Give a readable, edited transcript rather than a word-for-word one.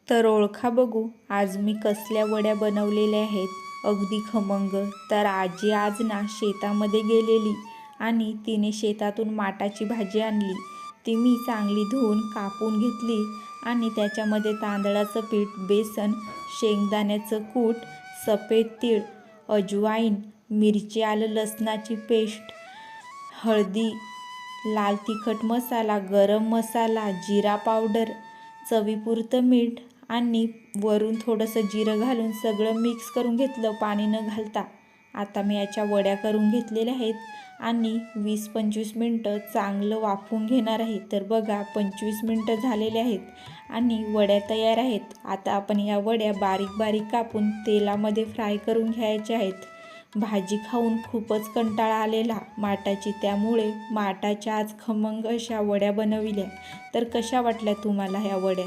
तर ओळखा बघू आज मी कसल्या वड्या बनवलेल्या आहेत अगदी खमंग। तर आजी आज ना शेतामध्ये गेलेली आणि तिने शेतातून माटाची भाजी आणली। ती मी चांगली धुवून कापून घेतली आणि त्याच्यामध्ये तांदळाचं पीठ, बेसन, शेंगदाण्याचं कूट, सफेद तीळ, अजवाईन, मिरची, आलं लसणाची पेस्ट, हळदी, लाल तिखट मसाला, गरम मसाला, जिरा पावडर, चवीपुरतं मीठ आणि वरून थोडंसं जिरं घालून सगळं मिक्स करून घेतलं पाणी न घालता। आता मी याच्या वड्या करून घेतलेल्या आहेत आणि 20-25 मिनटं चांगलं वाफवून घेणार आहे। तर बघा 25 मिनटं झालेले आहेत आणि वड्या तयार आहेत। आता आपण या वड्या बारीक बारीक कापून तेलामध्ये फ्राय करून घ्यायच्या आहेत। भाजी खाऊन खूपच कंटाळा आलेला माटाची, त्यामुळे माटाच्या आज खमंग अशा वड्या बनविल्या। तर कशा वाटल्या तुम्हाला ह्या वड्या?